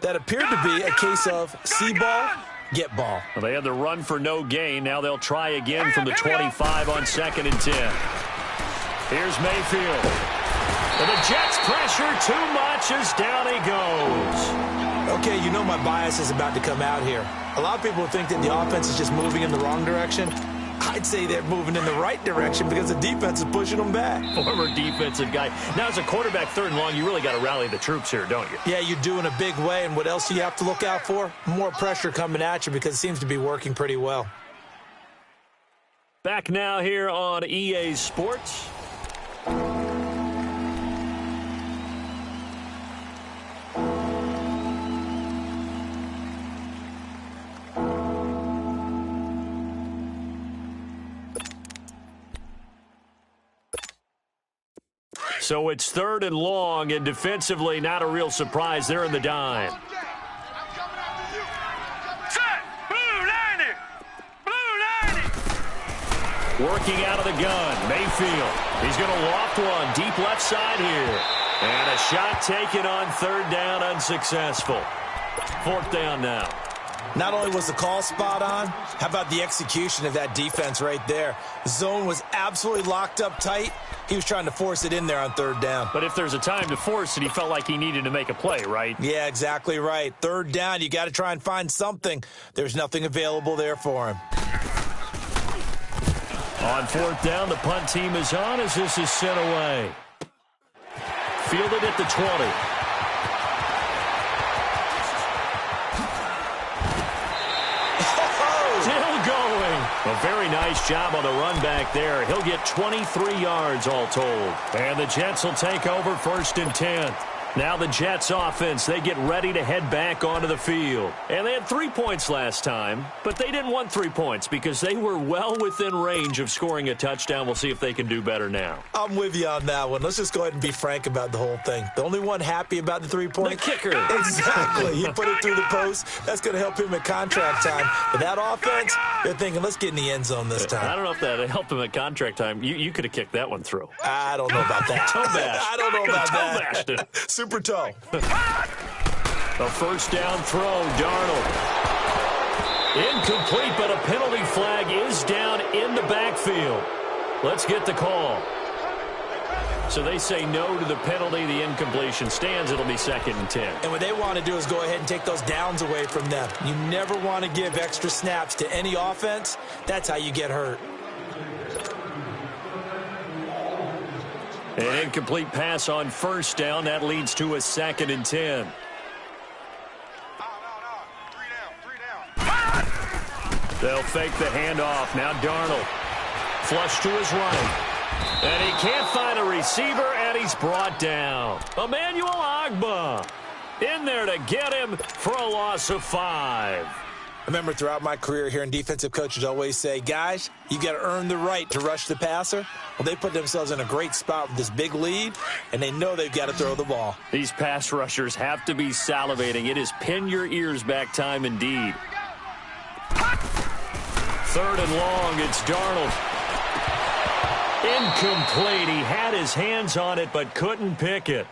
That appeared to be a case of see ball, get ball. Well, they had the run for no gain. Now they'll try again from the 25 on 2nd and 10. Here's Mayfield. And the Jets pressure too much as down he goes. Okay, you know my bias is about to come out here. A lot of people think that the offense is just moving in the wrong direction. I'd say they're moving in the right direction because the defense is pushing them back. Former defensive guy. Now, as a quarterback 3rd and long, you really got to rally the troops here, don't you? Yeah, you do in a big way. And what else do you have to look out for? More pressure coming at you because it seems to be working pretty well. Back now here on EA Sports. So it's 3rd and long, and defensively, not a real surprise. They're in the dime. Set! Blue line! Working out of the gun, Mayfield. He's going to loft one deep left side here. And a shot taken on 3rd down, unsuccessful. 4th down now. Not only was the call spot on, how about the execution of that defense right there? The zone was absolutely locked up tight. He was trying to force it in there on 3rd down. But if there's a time to force it, he felt like he needed to make a play, right? Yeah, exactly right. 3rd down, you got to try and find something. There's nothing available there for him. On 4th down, the punt team is on as this is sent away. Fielded at the 20. A very nice job on the run back there. He'll get 23 yards all told. And the Jets will take over 1st and 10. Now the Jets offense, they get ready to head back onto the field. And they had 3 points last time, but they didn't want 3 points because they were well within range of scoring a touchdown. We'll see if they can do better now. I'm with you on that one. Let's just go ahead and be frank about the whole thing. The only one happy about the 3-point? The kicker. Exactly. He put it through the post. That's going to help him at contract time. But that offense, they're thinking, let's get in the end zone this time. I don't know if that helped him at contract time. You could have kicked that one through. I don't know about that. Toe bash. I don't know about that. Toe bashed it. Super toe. A 1st down throw, Darnold. Incomplete, but a penalty flag is down in the backfield. Let's get the call. So they say no to the penalty. The incompletion stands. It'll be 2nd and 10. And what they want to do is go ahead and take those downs away from them. You never want to give extra snaps to any offense. That's how you get hurt. An incomplete pass on first down. That leads to a 2nd and 10. They'll fake the handoff. Now Darnold. Flush to his right. And he can't find a receiver, and he's brought down. Emmanuel Ogbah in there to get him for a loss of 5. I remember throughout my career hearing defensive coaches always say, guys, you got to earn the right to rush the passer. Well, they put themselves in a great spot with this big lead, and they know they've got to throw the ball. These pass rushers have to be salivating. It is pin your ears back time indeed. 3rd and long, it's Darnold. Incomplete. He had his hands on it but couldn't pick it.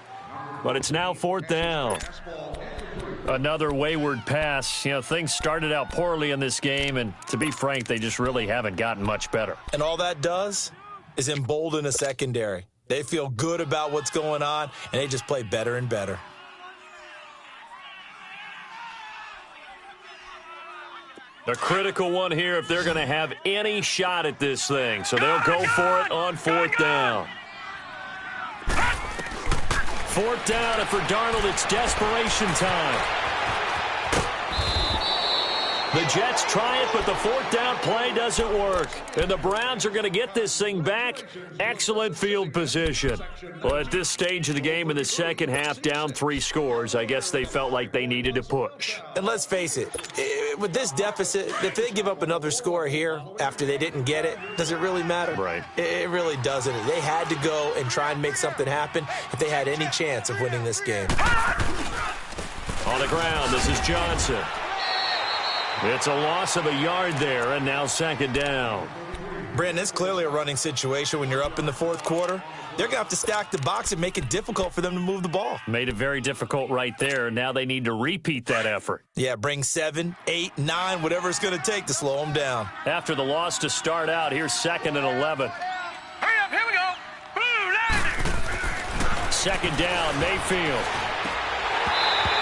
But it's now 4th down. Another wayward pass. You know, things started out poorly in this game, and to be frank, they just really haven't gotten much better. And all that does is embolden a secondary. They feel good about what's going on, and they just play better and better. A critical one here if they're going to have any shot at this thing. So they'll go for it on 4th down. 4th down, and for Darnold, it's desperation time. The Jets try it, but the 4th down play doesn't work. And the Browns are going to get this thing back. Excellent field position. Well, at this stage of the game in the second half, down 3 scores, I guess they felt like they needed to push. And let's face it, with this deficit, if they give up another score here after they didn't get it, does it really matter? Right. It really doesn't. They had to go and try and make something happen if they had any chance of winning this game. On the ground, this is Johnson. It's a loss of a yard there, and now 2nd down. Brandon, it's clearly a running situation when you're up in the 4th quarter. They're going to have to stack the box and make it difficult for them to move the ball. Made it very difficult right there. Now they need to repeat that effort. Yeah, bring 7, 8, 9, whatever it's going to take to slow them down. After the loss to start out, here's 2nd and 11. Hurry up, here we go. Blue line. 2nd down, Mayfield.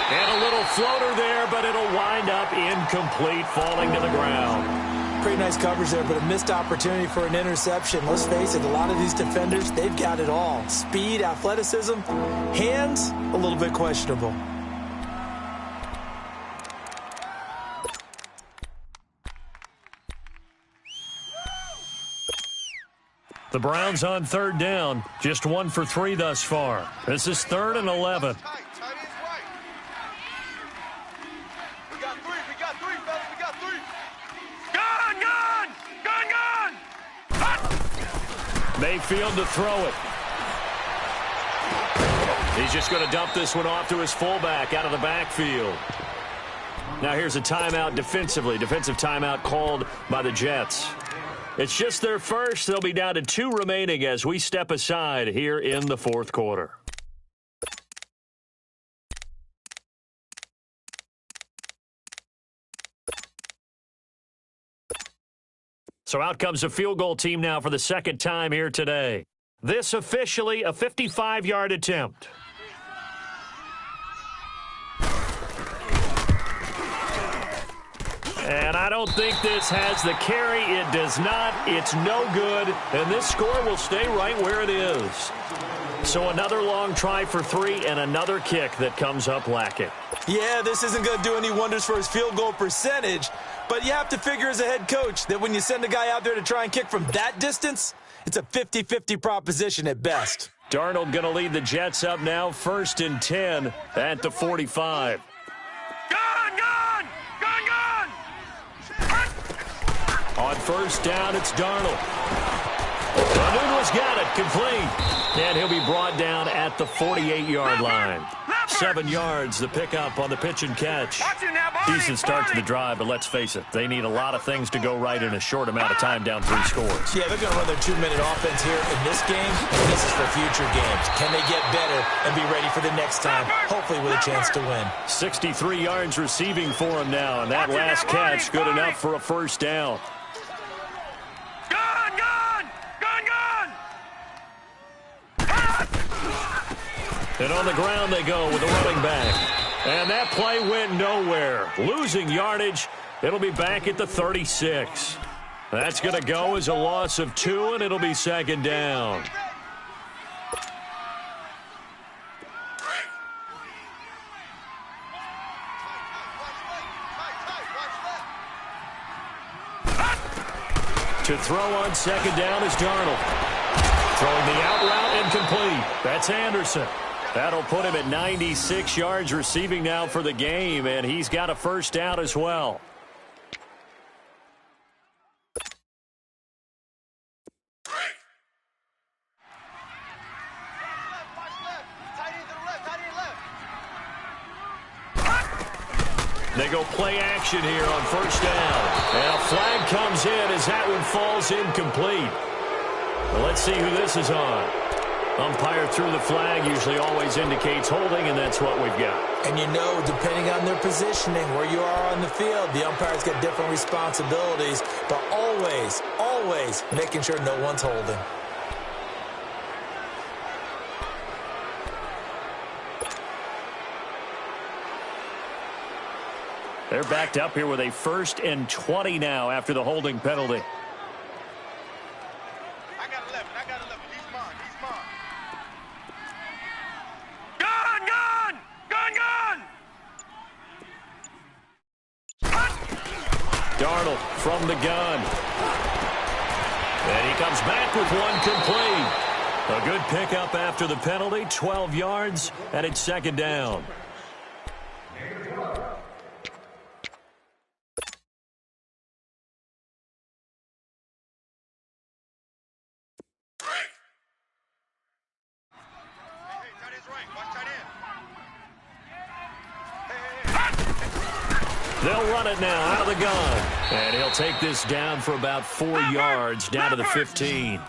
And a little floater there, but it'll wind up incomplete, falling to the ground. Pretty nice coverage there, but a missed opportunity for an interception. Let's face it, a lot of these defenders, they've got it all. Speed, athleticism, hands, a little bit questionable. The Browns on 3rd down, just 1 for 3 thus far. This is 3rd and 11. Mayfield to throw it. He's just going to dump this one off to his fullback out of the backfield. Now here's a timeout defensively. Defensive timeout called by the Jets. It's just their first. They'll be down to 2 remaining as we step aside here in the 4th quarter. So out comes a field goal team now for the 2nd time here today. This officially a 55-yard attempt. And I don't think this has the carry. It does not. It's no good. And this score will stay right where it is. So another long try for 3 and another kick that comes up lacking. Yeah, this isn't going to do any wonders for his field goal percentage. But you have to figure as a head coach that when you send a guy out there to try and kick from that distance, it's a 50-50 proposition at best. Darnold going to lead the Jets up now, 1st and 10 at the 45. On 1st down, it's Darnold. Nunez got it, complete. And he'll be brought down at the 48-yard line. 7 yards, the pickup on the pitch and catch. Decent start to the drive, but let's face it, they need a lot of things to go right in a short amount of time, down 3 scores. Yeah, they're going to run their 2-minute offense here in this game, and this is for future games. Can they get better and be ready for the next time, hopefully with a chance to win? 63 yards receiving for him now, and that last catch good enough for a 1st down. And on the ground they go with the running back. And that play went nowhere. Losing yardage. It'll be back at the 36. That's going to go as a loss of 2, and it'll be 2nd down. To throw on second down is Darnold. Throwing the out route incomplete. That's Anderson. That'll put him at 96 yards receiving now for the game, and he's got a first down as well. They go play action here on first down. And a flag comes in as that one falls incomplete. Well, let's see who this is on. Umpire threw the flag, usually always indicates holding, and that's what we've got. And you know, depending on their positioning, where you are on the field, the umpire's got different responsibilities, but always, always making sure no one's holding. They're backed up here with a 1st and 20 now after the holding penalty. I got 11. He's mine. Gun! Darnold from the gun. And he comes back with one complete. A good pickup after the penalty, 12 yards, and it's second down. They'll run it now out of the gun. And he'll take this down for about 4 yards, down to the 15.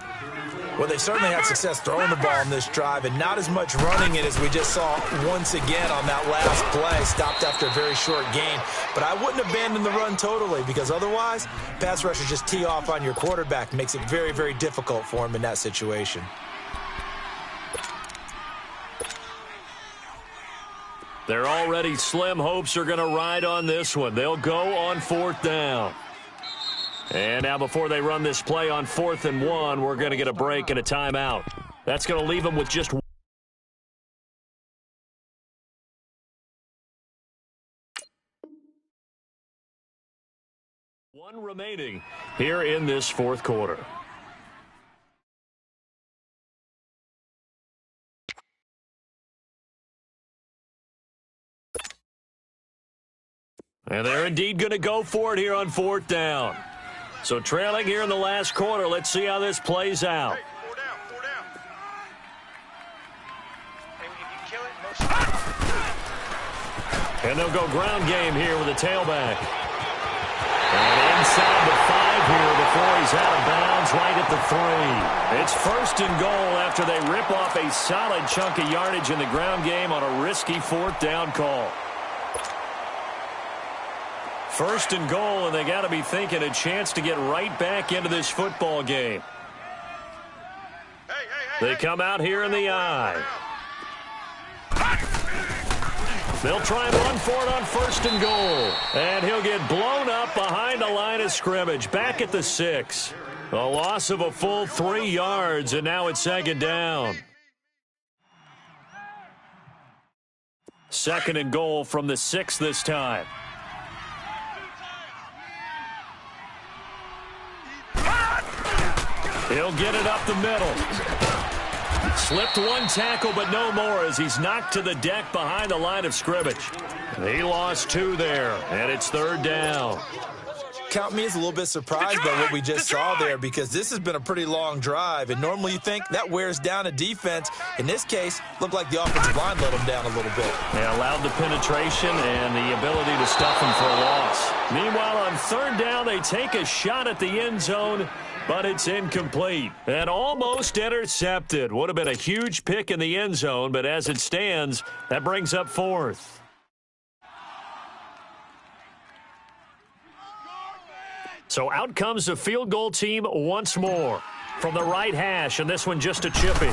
Well, they certainly had success throwing the ball in this drive, and not as much running it as we just saw once again on that last play. Stopped after a very short gain. But I wouldn't abandon the run totally, because otherwise, pass rushers just tee off on your quarterback. Makes it very, very difficult for him in that situation. They're already slim hopes are going to ride on this one. They'll go on 4th down. And now before they run this play on 4th and 1, we're going to get a break and a timeout. That's going to leave them with just one remaining here in this 4th quarter. And they're indeed going to go for it here on 4th down. So trailing here in the last quarter, let's see how this plays out. Hey, 4 down. Hey, if you kill it, no shot. And they'll go ground game here with a tailback. And inside the 5 here before he's out of bounds right at the 3. It's 1st and goal after they rip off a solid chunk of yardage in the ground game on a risky 4th down call. 1st and goal, and they got to be thinking a chance to get right back into this football game. They come out here in the eye. They'll try and run for it on 1st and goal. And he'll get blown up behind the line of scrimmage, back at the 6. A loss of a full 3 yards, and now it's 2nd down. 2nd and goal from the 6 this time. He'll get it up the middle. Slipped one tackle, but no more as he's knocked to the deck behind the line of scrimmage. He lost 2 there, and it's 3rd down. Count me as a little bit surprised by what we just saw there, because this has been a pretty long drive, and normally you think that wears down a defense. In this case, looked like the offensive line let him down a little bit. They allowed the penetration and the ability to stuff him for a loss. Meanwhile, on 3rd down, they take a shot at the end zone, but it's incomplete and almost intercepted. Would have been a huge pick in the end zone, but as it stands, that brings up 4th. So out comes the field goal team once more from the right hash, and this one just a chippy.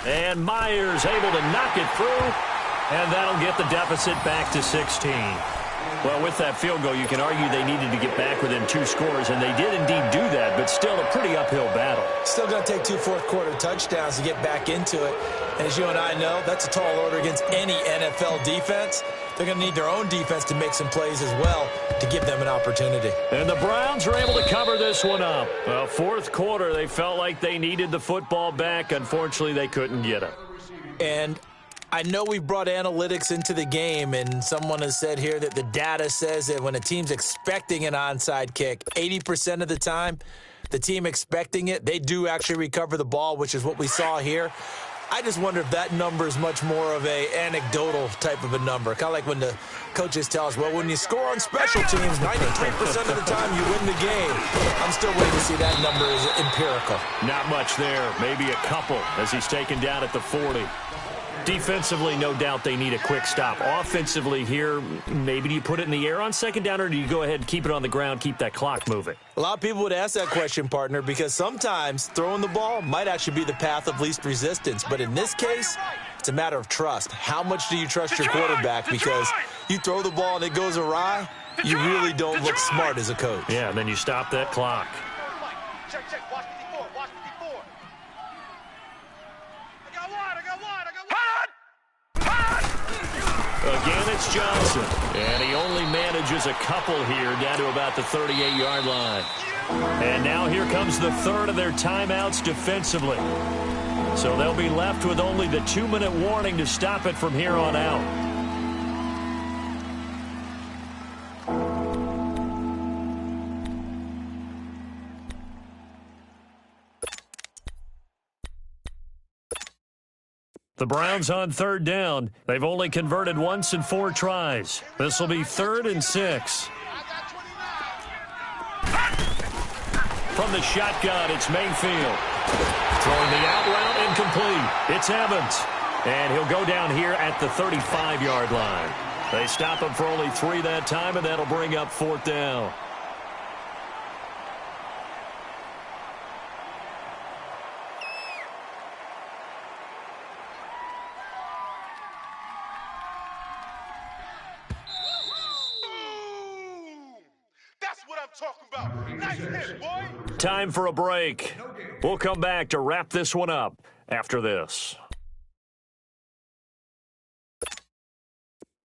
And Myers able to knock it through, and that'll get the deficit back to 16. Well, with that field goal, you can argue they needed to get back within 2 scores, and they did indeed do that, but still a pretty uphill battle. Still going to take 2 fourth-quarter touchdowns to get back into it. And as you and I know, that's a tall order against any NFL defense. they're going to need their own defense to make some plays as well to give them an opportunity. And the Browns are able to cover this one up. Fourth quarter, they felt like they needed the football back. Unfortunately, they couldn't get it. And I know we brought analytics into the game, and someone has said here that the data says that when a team's expecting an onside kick, 80% of the time, the team expecting it, they do actually recover the ball, which is what we saw here. I just wonder if that number is much more of a anecdotal type of a number. Kind of like when the coaches tell us, well, when you score on special teams, 93% of the time you win the game. I'm still waiting to see that number is empirical. Not much there. Maybe a couple as he's taken down at the 40. Defensively, no doubt they need a quick stop. Offensively here, maybe do you put it in the air on second down, or do you go ahead and keep it on the ground, keep that clock moving? A lot of people would ask that question, partner, because sometimes throwing the ball might actually be the path of least resistance. But in this case, it's a matter of trust. How much do you trust your quarterback? Because you throw the ball and it goes awry, you really don't look smart as a coach. Yeah, and then you stop that clock. Check. Watch 54. Watch 54. I got one. Again, it's Johnson. And he only manages a couple here down to about the 38-yard line. And now here comes the third of their timeouts defensively. So they'll be left with only the 2-minute warning to stop it from here on out. The Browns on third down. They've only converted once in 4 tries. This will be 3rd and 6. From the shotgun, it's Mayfield. Throwing the out route incomplete. It's Evans. And he'll go down here at the 35-yard line. They stop him for only 3 that time, and that'll bring up 4th down. Talking about. Nice hit, boy. Time for a break. We'll come back to wrap this one up after this.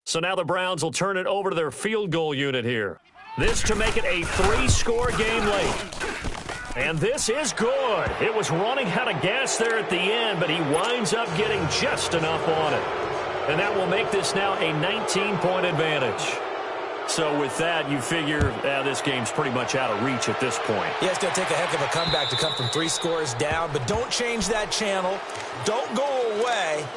So now the Browns will turn it over to their field goal unit here. This to make it a 3-score game late. And this is good. It was running out of gas there at the end, but he winds up getting just enough on it. And that will make this now a 19-point advantage. So with that, you figure this game's pretty much out of reach at this point. Yeah, it's going to take a heck of a comeback to come from 3 scores down, but don't change that channel. Don't go away.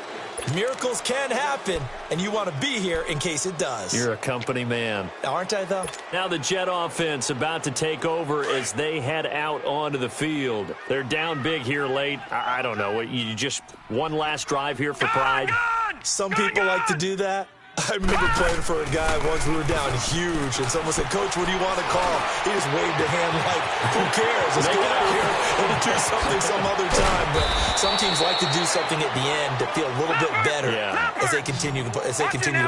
Miracles can happen, and you want to be here in case it does. You're a company man. Aren't I, though? Now the Jet offense about to take over as they head out onto the field. They're down big here late. I don't know. You just one last drive here for pride? Some people like to do that. I remember playing for a guy once. We were down huge, and someone said, "Coach, what do you want to call?" He just waved a hand like, "Who cares? Let's go out here and do something some other time." But some teams like to do something at the end to feel a little bit better as they continue to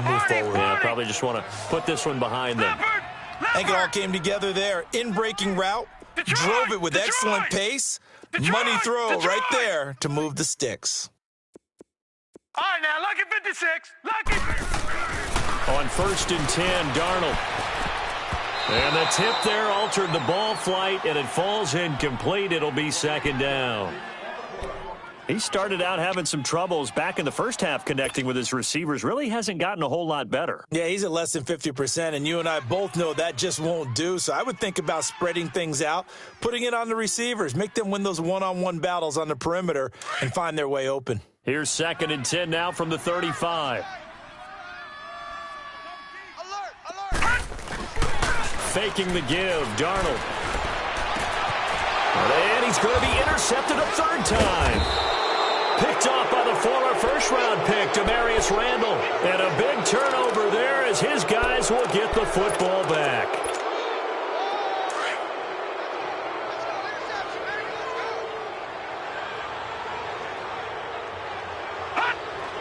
move forward. Yeah, probably just want to put this one behind them. I think it all came together there. In-breaking route, drove it with excellent pace. Money throw right there to move the sticks. All right, now, lucky 56. Lucky. On 1st and 10, Darnold. And the tip there altered the ball flight, and it falls incomplete. It'll be 2nd down. He started out having some troubles back in the first half connecting with his receivers. Really hasn't gotten a whole lot better. Yeah, he's at less than 50%, and you and I both know that just won't do. So I would think about spreading things out, putting it on the receivers, make them win those one-on-one battles on the perimeter, and find their way open. Here's 2nd and 10 now from the 35. Alert. Faking the give, Darnold. And he's going to be intercepted a 3rd time. Picked off by the former first-round pick, Demarius Randall. And a big turnover there as his guys will get the football back.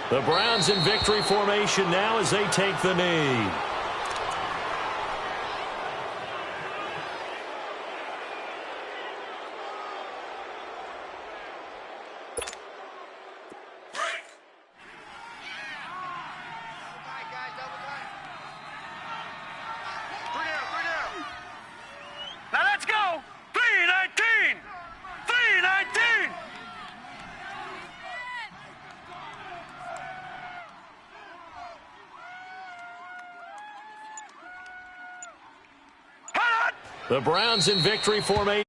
The Browns in victory formation now as they take the knee. The Browns in victory formation.